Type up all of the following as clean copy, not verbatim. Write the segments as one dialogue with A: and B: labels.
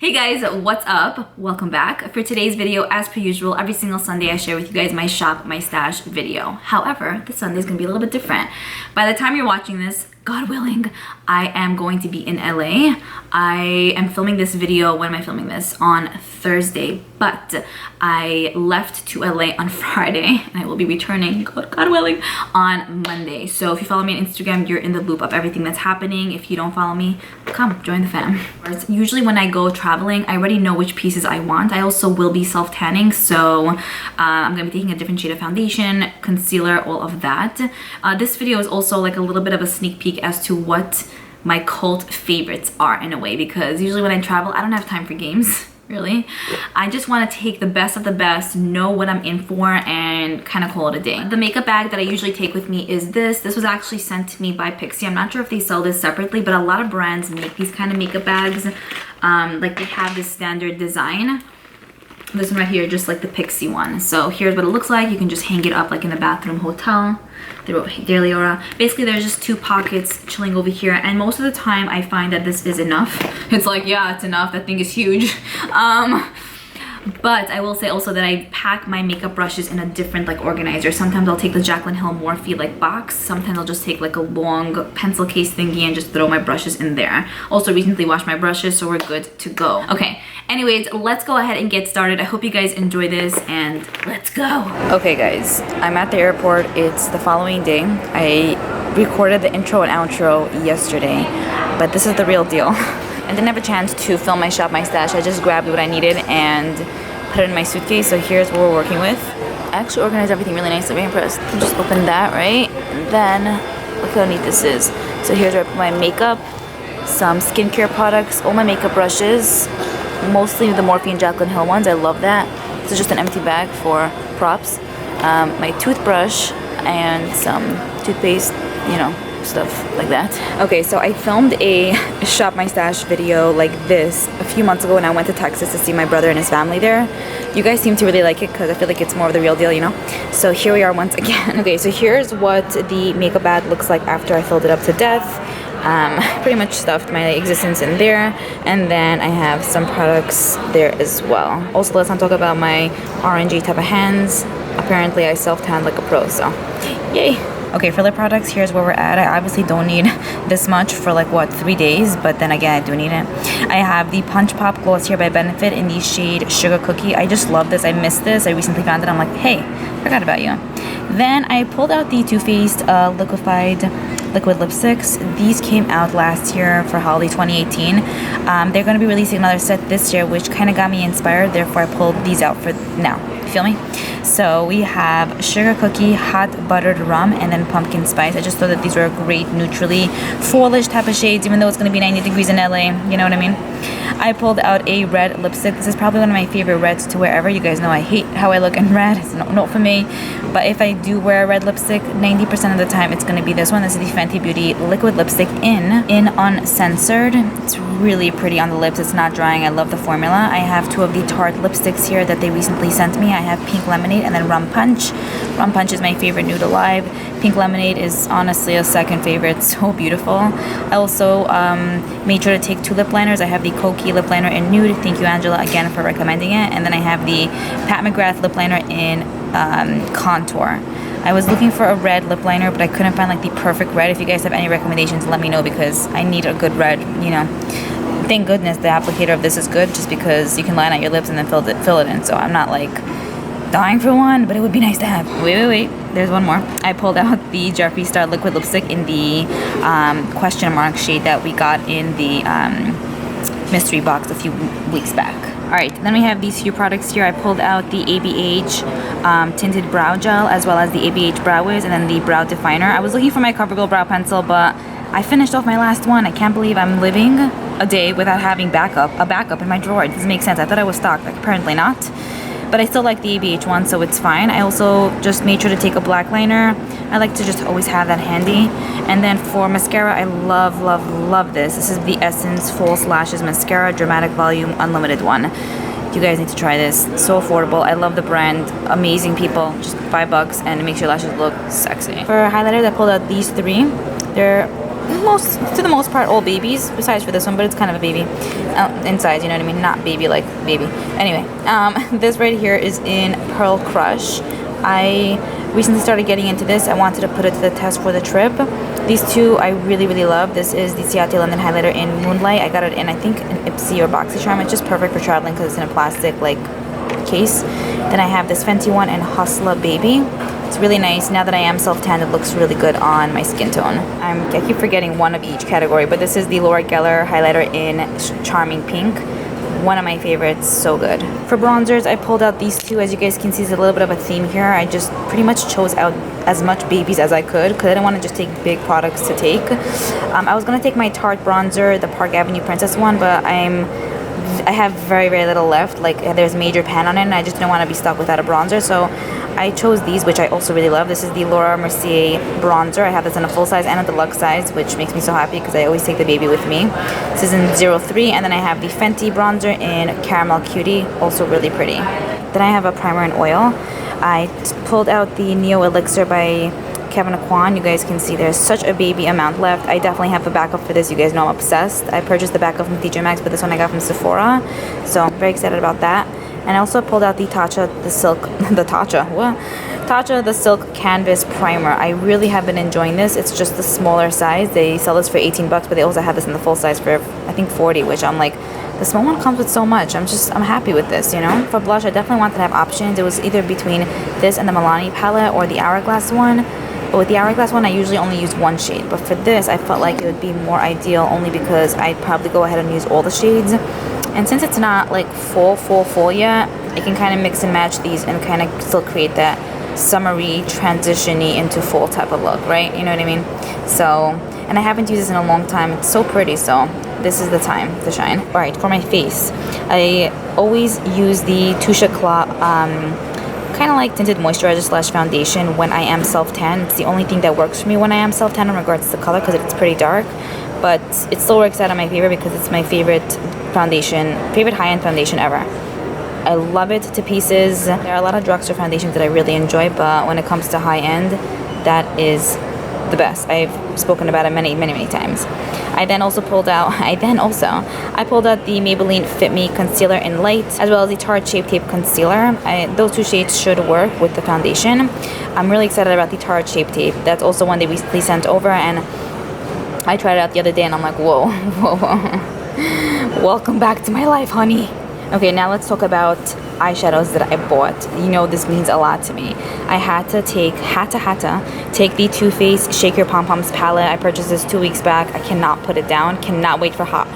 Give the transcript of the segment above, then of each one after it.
A: Hey guys, what's up? Welcome back. For today's video, as per usual, every single Sunday I share with you guys my shop, my stash video. However, this Sunday is gonna be a little bit different. By the time you're watching this, God willing, I am going to be in LA. I am filming this video, when am I filming this? On Thursday, but I left to LA on Friday and I will be returning, God willing, on Monday. So if you follow me on Instagram, you're in the loop of everything that's happening. If you don't follow me, come join the fam. Usually when I go traveling, I already know which pieces I want. I also will be self-tanning, so I'm gonna be taking a different shade of foundation, concealer, all of that. This video is also like a little bit of a sneak peek as to what my cult favorites are in a way, because usually when I travel, I don't have time for games. Really, I just want to take the best of the best, know what I'm in for, and kind of call it a day. The makeup bag that I usually take with me is this. This was actually sent to me by Pixie. I'm not sure if they sell this separately, but a lot of brands make these kind of makeup bags. Like they have this standard design. This one right here, just like the Pixie one. So here's what it looks like. You can just hang it up like in a bathroom hotel. They wrote, "Dear Liora." Basically, there's just two pockets chilling over here, and most of the time I find that this is enough. It's like, yeah, it's enough. That thing is huge. But I will say also that I pack my makeup brushes in a different like organizer. Sometimes I'll take the Jaclyn Hill Morphe like box. Sometimes I'll just take like a long pencil case thingy and just throw my brushes in there. Also recently washed my brushes, so we're good to go. Okay, anyways, let's go ahead and get started. I hope you guys enjoy this and let's go. Okay guys, I'm at the airport. It's the following day. I recorded the intro and outro yesterday, but this is the real deal. I didn't have a chance to film my shop, my stash. I just grabbed what I needed and put it in my suitcase. So here's what we're working with. I actually organized everything really nice. I'm very impressed. Just open that, right? And then look how neat this is. So here's where I put my makeup, some skincare products, all my makeup brushes, mostly the Morphe and Jaclyn Hill ones. I love that. This is just an empty bag for props. My toothbrush and some toothpaste, you know, stuff like that. Okay, so I filmed a shop my stash video like this a few months ago when I went to Texas to see my brother and his family there. You guys seem to really like it because I feel like it's more of the real deal, you know? So here we are once again. Okay, so here's what the makeup bag looks like after I filled it up to death. Pretty much stuffed my existence in there, and then I have some products there as well. Also, let's not talk about my orangey type of hands. Apparently I self-tanned like a pro, so yay. Okay, for lip products, here's where we're at. I obviously don't need this much for like, what, 3 days, but then again, I do need it. I have the Punch Pop Gloss here by Benefit in the shade Sugar Cookie. I just love this. I missed this. I recently found it. I'm like, hey, forgot about you. Then I pulled out the Too Faced liquefied liquid lipsticks. These came out last year for holiday 2018. They're going to be releasing another set this year, which kind of got me inspired. Therefore, I pulled these out for now. Feel me? So we have Sugar Cookie, Hot Buttered Rum, and then Pumpkin Spice. I just thought that these were great neutrally fallish type of shades, even though it's going to be 90 degrees in LA. You know what I mean? I pulled out a red lipstick. This is probably one of my favorite reds to wear ever. You guys know I hate how I look in red. It's not for me. But if I do wear a red lipstick, 90% of the time it's going to be this one. This is the Fenty Beauty liquid lipstick in Uncensored. It's really pretty on the lips. It's not drying. I love the formula. I have two of the Tarte lipsticks here that they recently sent me. I have Pink Lemonade and then Rum Punch. Rum Punch is my favorite nude alive. Pink Lemonade is honestly a second favorite. It's so beautiful. I also made sure to take two lip liners. I have the Koki lip liner in nude. Thank you, Angela, again for recommending it. And then I have the Pat McGrath lip liner in Contour. I was looking for a red lip liner, but I couldn't find like the perfect red. If you guys have any recommendations, let me know, because I need a good red, you know. Thank goodness the applicator of this is good, just because you can line out your lips and then fill it in. So I'm not like dying for one, but it would be nice to have. Wait. There's one more. I pulled out the Jeffree Star liquid lipstick in the question mark shade that we got in the mystery box a few weeks back. Alright, then we have these few products here. I pulled out the ABH tinted brow gel, as well as the ABH brow wiz, and then the brow definer. I was looking for my CoverGirl brow pencil, but I finished off my last one. I can't believe I'm living a day without having a backup in my drawer. It doesn't make sense. I thought I was stocked, like apparently not. But I still like the ABH one, so it's fine. I also just made sure to take a black liner. I like to just always have that handy. And then for mascara, I love this. This is the Essence False Lashes Mascara, Dramatic Volume Unlimited one. You guys need to try this. It's so affordable. I love the brand. Amazing people. Just $5 and it makes your lashes look sexy. For highlighters, I pulled out these three. They're to the most part, all babies, besides for this one, but it's kind of a baby in size, you know what I mean? Not baby like baby. Anyway, this right here is in Pearl Crush. I recently started getting into this. I wanted to put it to the test for the trip. These two I really, really love. This is the Ciate London Highlighter in Moonlight. I got it in, I think, an Ipsy or BoxyCharm. It's just perfect for traveling because it's in a plastic, like, case. Then I have this Fenty one in Hustler Baby. It's really nice. Now that I am self-tanned, it looks really good on my skin tone. I keep forgetting one of each category, but this is the Liora Geller Highlighter in Charming Pink. One of my favorites, so good. For bronzers, I pulled out these two. As you guys can see, there's a little bit of a theme here. I just pretty much chose out as much babies as I could because I didn't want to just take big products to take. I was going to take my Tarte bronzer, the Park Avenue Princess one, but I have very, very little left. Like, there's major pan on it, and I just didn't want to be stuck without a bronzer, so I chose these, which I also really love. This is the Laura Mercier bronzer. I have this in a full size and a deluxe size, which makes me so happy because I always take the baby with me. This is in 03, and then I have the Fenty bronzer in Caramel Cutie, also really pretty. Then I have a primer in oil. I pulled out the Neo Elixir by Kevyn Aucoin. You guys can see there's such a baby amount left. I definitely have a backup for this. You guys know I'm obsessed. I purchased the backup from TJ Maxx, but this one I got from Sephora, so I'm very excited about that. And I also pulled out the Tatcha the Silk Canvas Primer. I really have been enjoying this. It's just the smaller size. They sell this for 18 bucks, but they also have this in the full size for, I think, 40, which I'm like, the small one comes with so much. I'm happy with this, you know? For blush, I definitely wanted to have options. It was either between this and the Milani palette or the Hourglass one. But with the Hourglass one, I usually only use one shade. But for this, I felt like it would be more ideal only because I'd probably go ahead and use all the shades. And since it's not like full yet, I can kind of mix and match these and kind of still create that summery, transition-y into fall type of look, right? You know what I mean? So, and I haven't used this in a long time. It's so pretty, so this is the time to shine. All right, for my face, I always use the Touche Éclat kind of like tinted moisturizer slash foundation when I am self-tan. It's the only thing that works for me when I am self-tan in regards to color because it's pretty dark, but it still works out in my favor because it's my favorite high-end foundation ever. I love it to pieces. There are a lot of drugstore foundations that I really enjoy, but when it comes to high-end, that is the best. I've spoken about it many, many, many times. I pulled out the Maybelline Fit Me Concealer in Light, as well as the Tarte Shape Tape Concealer. Those two shades should work with the foundation. I'm really excited about the Tarte Shape Tape. That's also one they recently sent over, and I tried it out the other day, and I'm like, whoa. Welcome back to my life, honey. Okay, now let's talk about eyeshadows that I bought. You know this means a lot to me. I had to take the Too Faced Shake Your Pom Poms palette. I purchased this 2 weeks back. I cannot put it down. Cannot wait for hot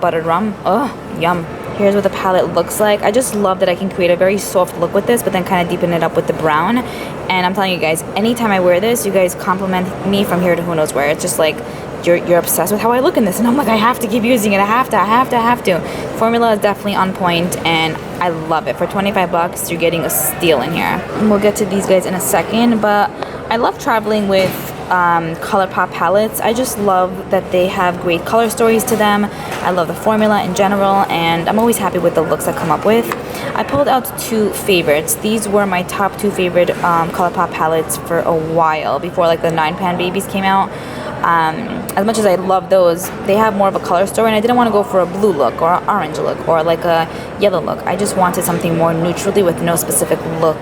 A: buttered rum. Oh, yum. Here's what the palette looks like. I just love that I can create a very soft look with this, but then kind of deepen it up with the brown. And I'm telling you guys, anytime I wear this, you guys compliment me from here to who knows where. It's just like, you're obsessed with how I look in this, and I'm like, I have to keep using it. I have to. Formula is definitely on point, and I love it. For 25 bucks, you're getting a steal in here. And we'll get to these guys in a second, but I love traveling with ColourPop palettes. I just love that they have great color stories to them. I love the formula in general, and I'm always happy with the looks I come up with. I pulled out two favorites. These were my top two favorite ColourPop palettes for a while, before like the 9-pan babies came out. As much as I love those, they have more of a color story, and I didn't want to go for a blue look or an orange look or like a yellow look. I just wanted something more neutrally with no specific look,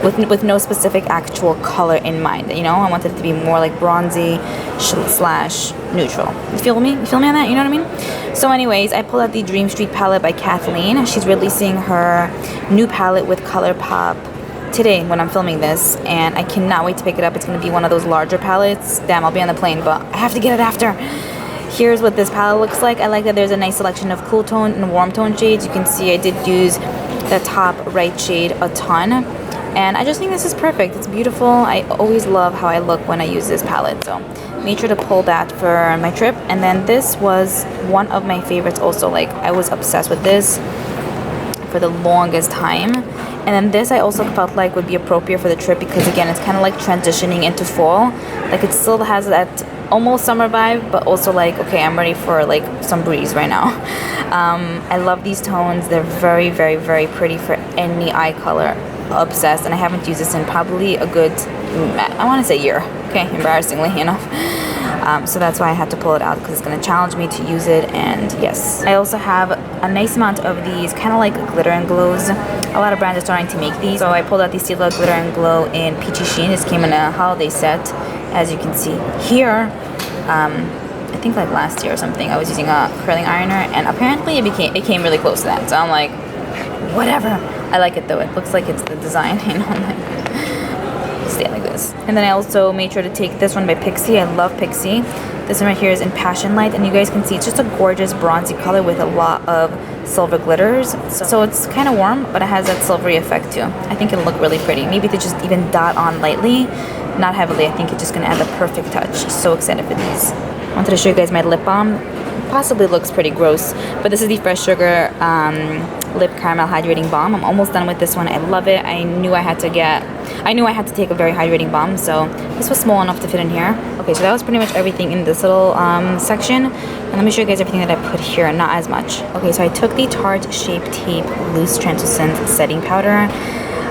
A: with no specific actual color in mind. You know, I wanted it to be more like bronzy slash neutral. You feel me? You feel me on that? You know what I mean? So anyways, I pulled out the Dream Street palette by Kathleen. She's releasing her new palette with ColourPop today when I'm filming this, and I cannot wait to pick it up. It's going to be one of those larger palettes. Damn, I'll be on the plane, but I have to get it after. Here's what this palette looks like. I like that there's a nice selection of cool tone and warm tone shades. You can see I did use the top right shade a ton, and I just think this is perfect. It's beautiful. I always love how I look when I use this palette, so made sure to pull that for my trip. And then this was one of my favorites also. Like, I was obsessed with this for the longest time. And then this I also felt like would be appropriate for the trip because, again, it's kind of like transitioning into fall. Like, it still has that almost summer vibe, but also like, okay, I'm ready for like some breeze right now. I love these tones. They're very, very, very pretty for any eye color. Obsessed. And I haven't used this in probably a good, I want to say year. Okay, embarrassingly enough. So that's why I had to pull it out, because it's going to challenge me to use it. And yes, I also have a nice amount of these kind of like glitter and glows. A lot of brands are starting to make these, so I pulled out the Stila glitter and glow in Peachy Sheen. This came in a holiday set, as you can see here. I think like last year or something, I was using a curling ironer, and apparently it came really close to that. So I'm like, whatever. I like it though. It looks like it's the design, you know, like stay like this. And then I also made sure to take this one by Pixie. I love Pixie. This one right here is in Passion Light, and you guys can see it's just a gorgeous bronzy color with a lot of silver glitters. So it's kind of warm, but it has that silvery effect too. I think it'll look really pretty. Maybe to just even dot on lightly, not heavily. I think it's just gonna add the perfect touch. So excited for these. I wanted to show you guys my lip balm. Possibly looks pretty gross, but this is the Fresh Sugar Lip Caramel Hydrating Balm. I'm almost done with this one. I love it. I knew I had to take a very hydrating balm, so this was small enough to fit in here. Okay, so that was pretty much everything in this little section. And let me show you guys everything that I put here, not as much. Okay, so I took the Tarte Shape Tape Loose Translucent Setting Powder.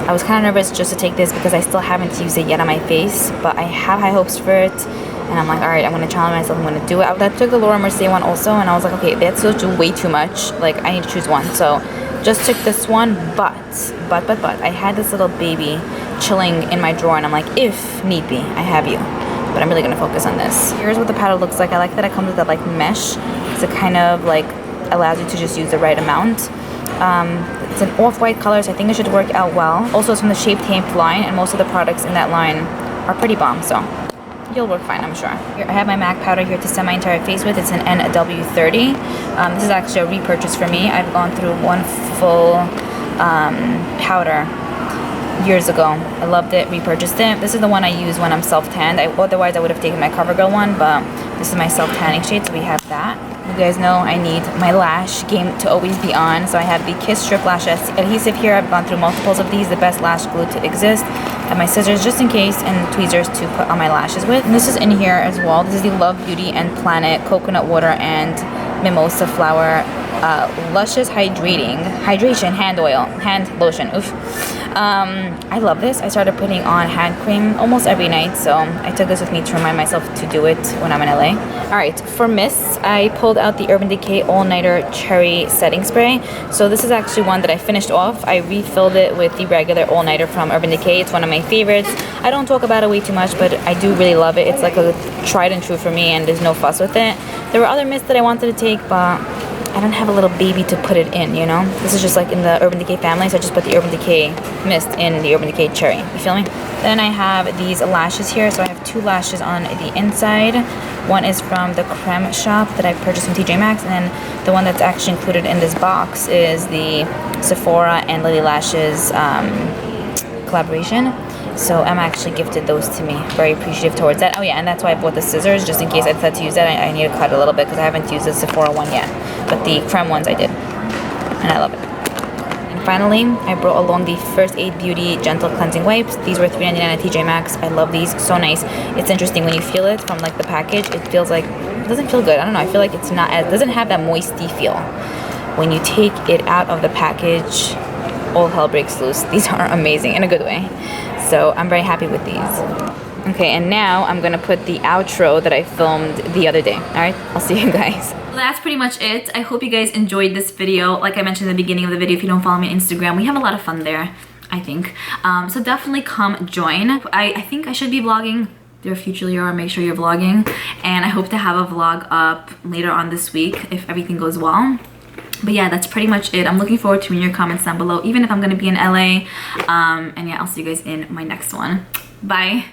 A: I was kind of nervous just to take this because I still haven't used it yet on my face, but I have high hopes for it. And I'm like, all right, I'm going to challenge myself. I'm going to do it. I took the Liora Mercier one also, and I was like, okay, that's still way too much. Like, I need to choose one. So just took this one, but I had this little baby chilling in my drawer, and I'm like, if need be, I have you. But I'm really going to focus on this. Here's what the powder looks like. I like that it comes with that like mesh, because it kind of like allows you to just use the right amount. It's an off-white color, so I think it should work out well. Also, it's from the Shape Tape line, and most of the products in that line are pretty bomb, so you'll work fine, I'm sure. Here, I have my MAC powder here to set my entire face with. It's an NW30. This is actually a repurchase for me. I've gone through one full powder years ago. I loved it, repurchased it. This is the one I use when I'm self-tanned. Otherwise, I would have taken my CoverGirl one, but this is my self-tanning shade, so we have that. You guys know I need my lash game to always be on, so I have the Kiss Strip Lash Adhesive here. I've gone through multiples of these, the best lash glue to exist. I have my scissors just in case, and tweezers to put on my lashes with. And this is in here as well. This is the Love Beauty and Planet Coconut Water and Mimosa Flower Luscious Hydration Hand Lotion. Oof. I love this. I started putting on hand cream almost every night, so I took this with me to remind myself to do it when I'm in LA. Alright, for mists, I pulled out the Urban Decay All Nighter Cherry Setting Spray. So this is actually one that I finished off. I refilled it with the regular All Nighter from Urban Decay. It's one of my favorites. I don't talk about it way too much, but I do really love it. It's like a tried and true for me, and there's no fuss with it. There were other mists that I wanted to take, but I don't have a little baby to put it in, you know? This is just like in the Urban Decay family, so I just put the Urban Decay mist in the Urban Decay Cherry. You feel me? Then I have these lashes here. So I have two lashes on the inside. One is from the Creme Shop that I purchased from TJ Maxx, and then the one that's actually included in this box is the Sephora and Lily Lashes collaboration. So Emma actually gifted those to me. Very appreciative towards that. Oh yeah, and that's why I bought the scissors, just in case I decide to use that. I need to cut a little bit because I haven't used the Sephora one yet. But the creme ones I did. And I love it. And finally, I brought along the First Aid Beauty Gentle Cleansing Wipes. These were $3.99 at TJ Maxx. I love these. So nice. It's interesting when you feel it from like the package. It feels like, it doesn't feel good. I don't know. I feel like it's not, it doesn't have that moisty feel. When you take it out of the package, all hell breaks loose. These are amazing in a good way. So I'm very happy with these. Okay, and now I'm gonna put the outro that I filmed the other day. All right, I'll see you guys. That's pretty much it. I hope you guys enjoyed this video. Like I mentioned in the beginning of the video, if you don't follow me on Instagram, we have a lot of fun there, I think. So definitely come join. I think I should be vlogging. Dear future Liora, make sure you're vlogging. And I hope to have a vlog up later on this week if everything goes well. But yeah, that's pretty much it. I'm looking forward to reading your comments down below, even if I'm going to be in LA. And yeah, I'll see you guys in my next one. Bye.